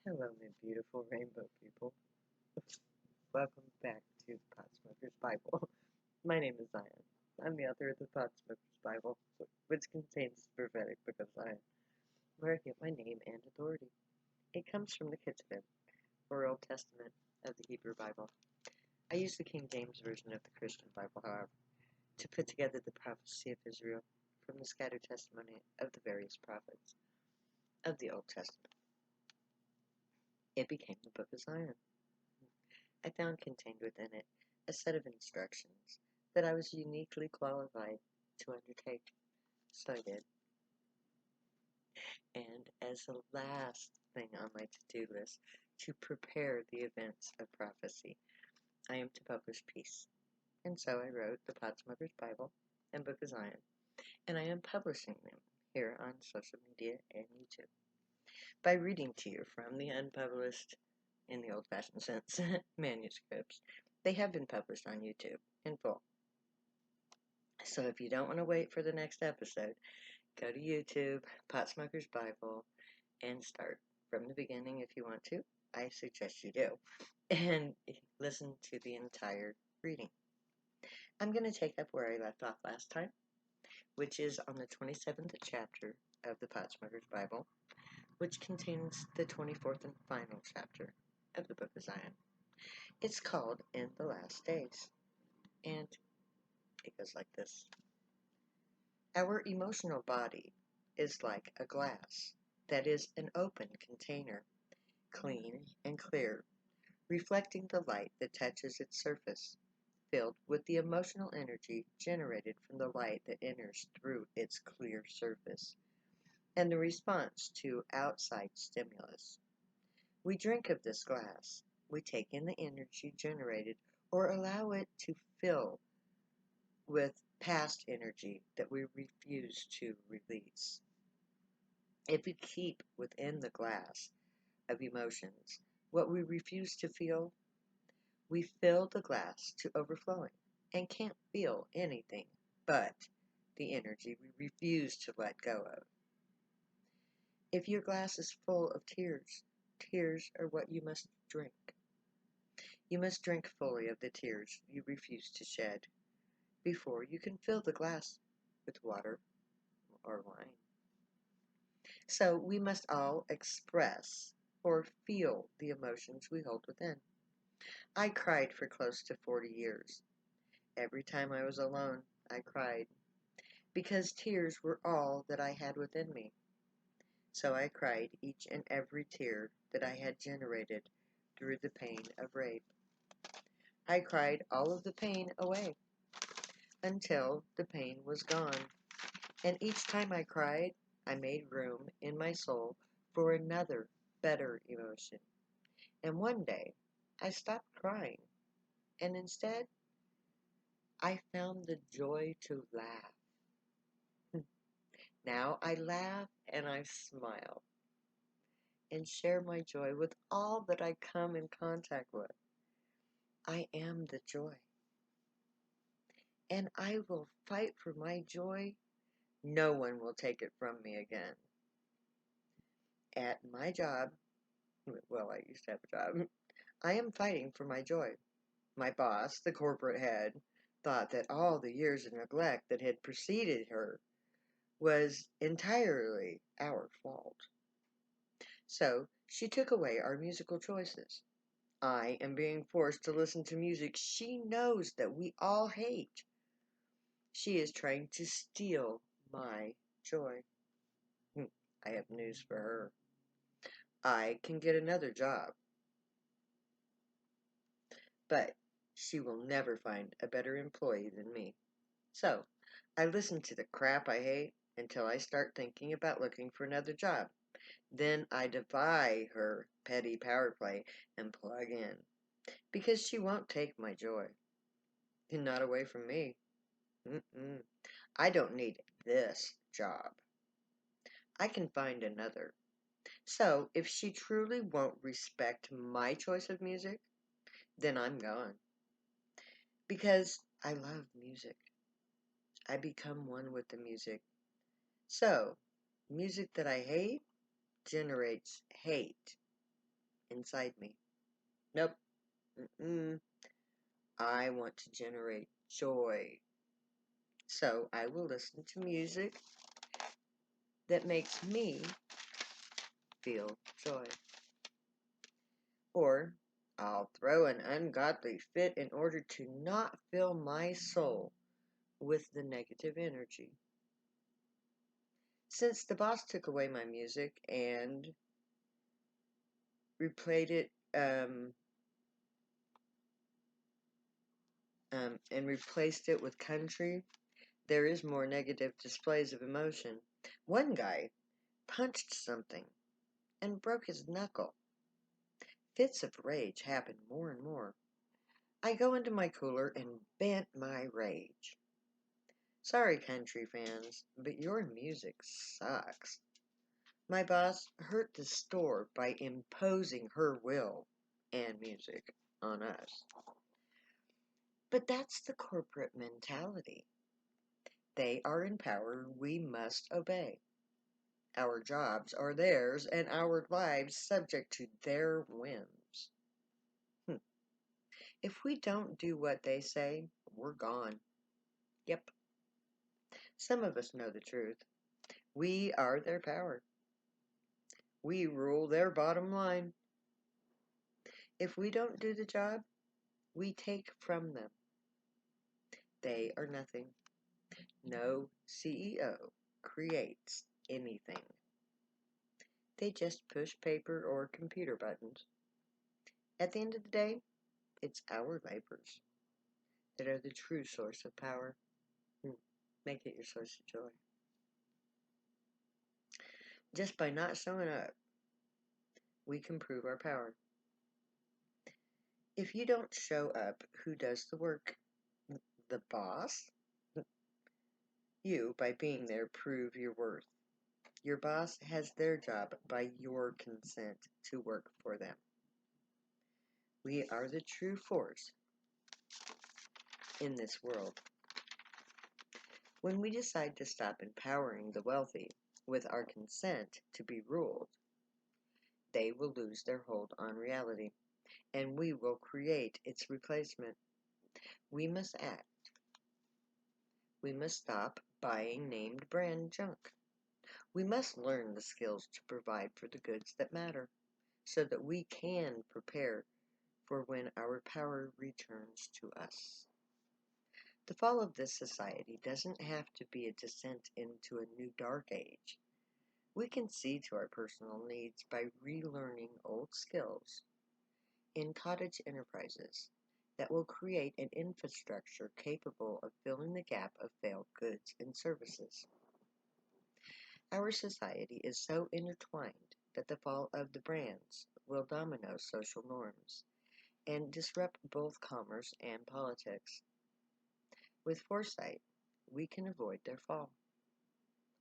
Hello, my beautiful rainbow people. Welcome back to the Potsmoker's Bible. My name is Zion. I'm the author of the Potsmoker's Bible, which contains the prophetic book of Zion, where I get my name and authority. It comes from the Ketuvim, or Old Testament, of the Hebrew Bible. I use the King James Version of the Christian Bible, however, to put together the prophecy of Israel from the scattered testimony of the various prophets of the Old Testament. It became the Book of Zion. I found contained within it a set of instructions that I was uniquely qualified to undertake. So I did. And as the last thing on my to-do list, to prepare the events of prophecy, I am to publish peace. And so I wrote the Potsmoker's Bible and Book of Zion, and I am publishing them here on social media and YouTube by reading to you from the unpublished, in the old-fashioned sense, manuscripts. They have been published on YouTube in full. So if you don't want to wait for the next episode, go to YouTube, Potsmoker's Bible, and start from the beginning if you want to. I suggest you do. And listen to the entire reading. I'm going to take up where I left off last time, which is on the 27th chapter of the Potsmoker's Bible, which contains the 24th and final chapter of the Book of Zion. It's called In the Last Days, and it goes like this. Our emotional body is like a glass that is an open container, clean and clear, reflecting the light that touches its surface, filled with the emotional energy generated from the light that enters through its clear surface, and the response to outside stimulus. We drink of this glass, we take in the energy generated or allow it to fill with past energy that we refuse to release. If we keep within the glass of emotions what we refuse to feel, we fill the glass to overflowing and can't feel anything but the energy we refuse to let go of. If your glass is full of tears, tears are what you must drink. You must drink fully of the tears you refuse to shed before you can fill the glass with water or wine. So we must all express or feel the emotions we hold within. I cried for close to 40 years. Every time I was alone, I cried, because tears were all that I had within me. So I cried each and every tear that I had generated through the pain of rape. I cried all of the pain away until the pain was gone. And each time I cried, I made room in my soul for another, better emotion. And one day, I stopped crying, and instead, I found the joy to laugh. Now I laugh and I smile and share my joy with all that I come in contact with. I am the joy, and I will fight for my joy. No one will take it from me again. At my job, well, I used to have a job, I am fighting for my joy. My boss, the corporate head, thought that all the years of neglect that had preceded her was entirely our fault. So she took away our musical choices. I am being forced to listen to music she knows that we all hate. She is trying to steal my joy. I have news for her. I can get another job, but she will never find a better employee than me. So, I listen to the crap I hate until I start thinking about looking for another job. Then I defy her petty power play and plug in, because she won't take my joy. And not away from me. I don't need this job. I can find another. So, if she truly won't respect my choice of music, then I'm gone. Because I love music. I become one with the music. So, music that I hate generates hate. inside me. Nope. Mm-mm. I want to generate joy. So I will listen to music that makes me feel joy. Or I'll throw an ungodly fit in order to not fill my soul with the negative energy. Since the boss took away my music and replayed it and replaced it with country, there is more negative displays of emotion. One guy punched something and broke his knuckle. Fits of rage happen more and more. I go into my cooler and vent my rage. Sorry, country fans, but your music sucks. My boss hurt the store by imposing her will and music on us. But that's the corporate mentality. They are in power, we must obey. Our jobs are theirs and our lives subject to their whims. If we don't do what they say, we're gone. Yep. Some of us know the truth. We are their power. We rule their bottom line. If we don't do the job, we take from them. They are nothing. No CEO creates anything. They just push paper or computer buttons. At the end of the day, it's our labors that are the true source of power. Make it your source of joy. Just by not showing up, we can prove our power. If you don't show up, who does the work? The boss? You, by being there, prove your worth. Your boss has their job by your consent to work for them. We are the true force in this world. When we decide to stop empowering the wealthy with our consent to be ruled, they will lose their hold on reality, and we will create its replacement. We must act. We must stop buying named brand junk. We must learn the skills to provide for the goods that matter, so that we can prepare for when our power returns to us. The fall of this society doesn't have to be a descent into a new dark age. We can see to our personal needs by relearning old skills in cottage enterprises that will create an infrastructure capable of filling the gap of failed goods and services. Our society is so intertwined that the fall of the brands will domino social norms and disrupt both commerce and politics. With foresight, we can avoid their fall.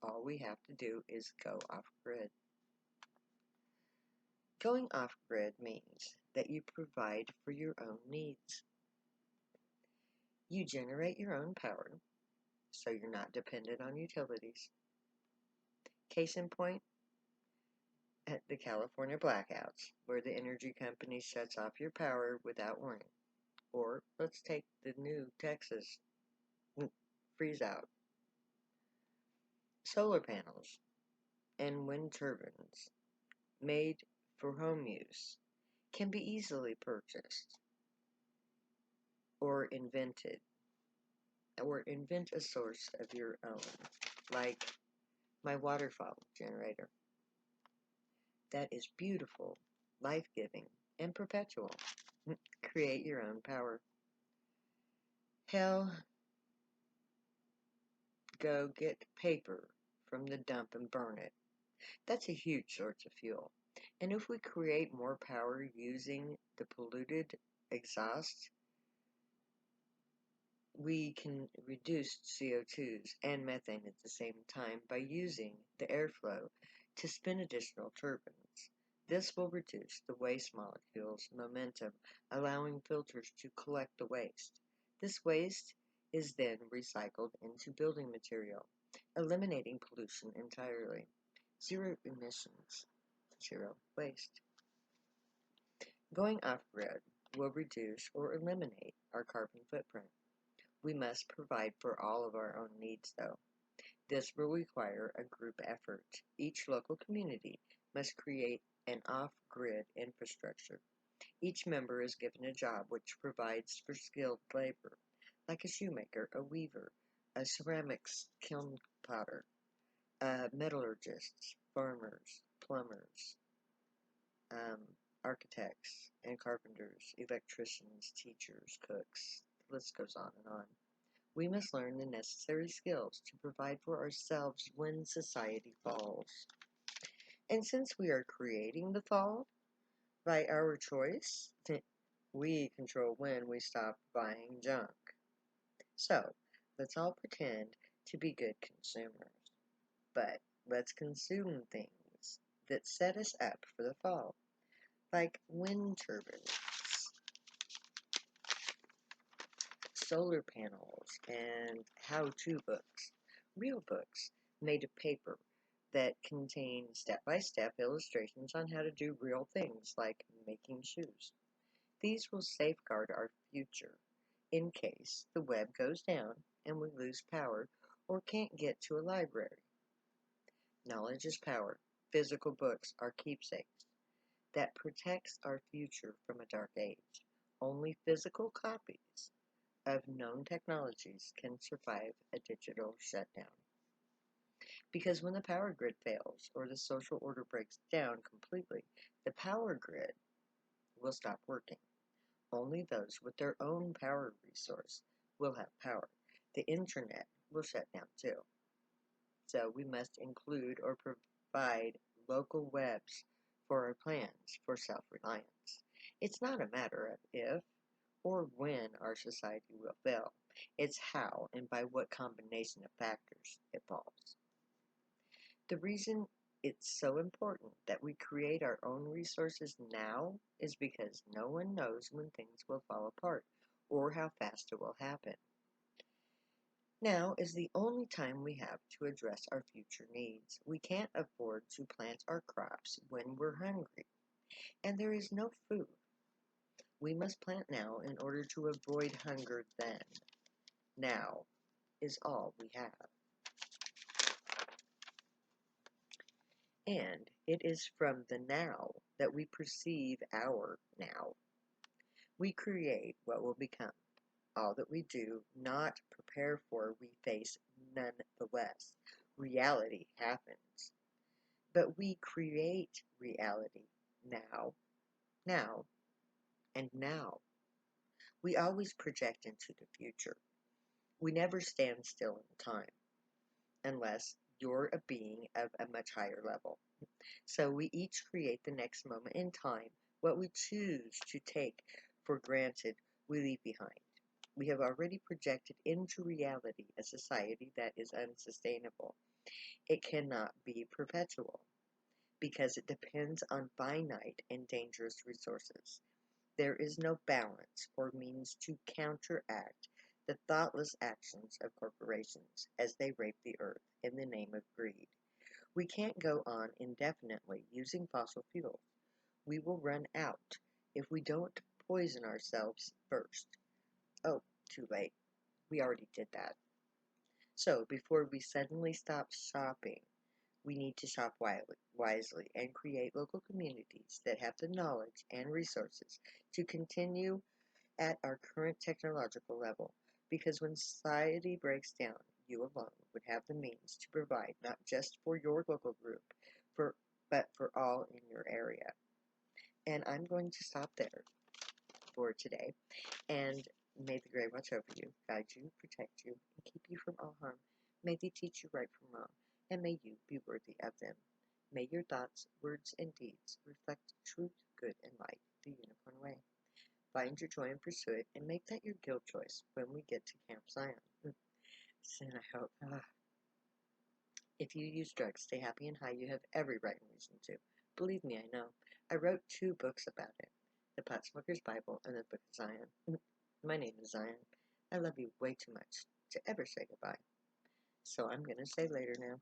All we have to do is go off-grid. Going off-grid means that you provide for your own needs. You generate your own power, so you're not dependent on utilities. Case in point, at the California blackouts, where the energy company shuts off your power without warning. Or let's take the new Texas freeze out. Solar panels and wind turbines made for home use can be easily purchased or invented, or invent a source of your own, like my waterfall generator. That is beautiful, life-giving, and perpetual. Create your own power. Hell, go get paper from the dump and burn it. That's a huge source of fuel. And if we create more power using the polluted exhaust, we can reduce CO2s and methane at the same time by using the airflow to spin additional turbines. This will reduce the waste molecules' momentum, allowing filters to collect the waste. This waste is then recycled into building material, eliminating pollution entirely. Zero emissions, zero waste. Going off-grid will reduce or eliminate our carbon footprint. We must provide for all of our own needs, though. This will require a group effort. Each local community must create an off-grid infrastructure. Each member is given a job which provides for skilled labor, like a shoemaker, a weaver, a ceramics kiln potter, metallurgists, farmers, plumbers, um, architects and carpenters, electricians, teachers, cooks. The list goes on and on. We must learn the necessary skills to provide for ourselves when society falls. And since we are creating the fall by our choice, we control when we stop buying junk. So, let's all pretend to be good consumers. But let's consume things that set us up for the fall, like wind turbines, solar panels, and how-to books. Real books made of paper that contain step-by-step illustrations on how to do real things like making shoes. These will safeguard our future in case the web goes down and we lose power or can't get to a library. Knowledge is power. Physical books are keepsakes that protects our future from a dark age. Only physical copies of known technologies can survive a digital shutdown. Because when the power grid fails or the social order breaks down completely, the power grid will stop working. Only those with their own power resource will have power. The internet will shut down too. So we must include or provide local webs for our plans for self-reliance. It's not a matter of if or when our society will fail. It's how and by what combination of factors it falls. The reason it's so important that we create our own resources now is because no one knows when things will fall apart or how fast it will happen. Now is the only time we have to address our future needs. We can't afford to plant our crops when we're hungry, and there is no food. We must plant now in order to avoid hunger then. Now is all we have. And it is from the now that we perceive our now. We create what will become. All that we do not prepare for, we face nonetheless. Reality happens. But we create reality now, now, and now. We always project into the future. We never stand still in time, unless you're a being of a much higher level. So we each create the next moment in time. What we choose to take for granted, we leave behind. We have already projected into reality a society that is unsustainable. It cannot be perpetual because it depends on finite and dangerous resources. There is no balance or means to counteract the thoughtless actions of corporations as they rape the earth in the name of greed. We can't go on indefinitely using fossil fuels. We will run out if we don't poison ourselves first. Oh, too late. We already did that. So, before we suddenly stop shopping, we need to shop wisely and create local communities that have the knowledge and resources to continue at our current technological level. Because when society breaks down, you alone would have the means to provide not just for your local group, but for all in your area. And I'm going to stop there for today. And may the Great watch over you, guide you, protect you, and keep you from all harm. May they teach you right from wrong, and may you be worthy of them. May your thoughts, words, and deeds reflect truth, good, and light the unicorn way. Find your joy and pursue it, and make that your guild choice when we get to Camp Zion. And I hope, if you use drugs, stay happy and high. You have every right and reason to. Believe me, I know. I wrote 2 books about it. The Potsmoker's Bible and the Book of Zion. My name is Zion. I love you way too much to ever say goodbye. So I'm going to say later now.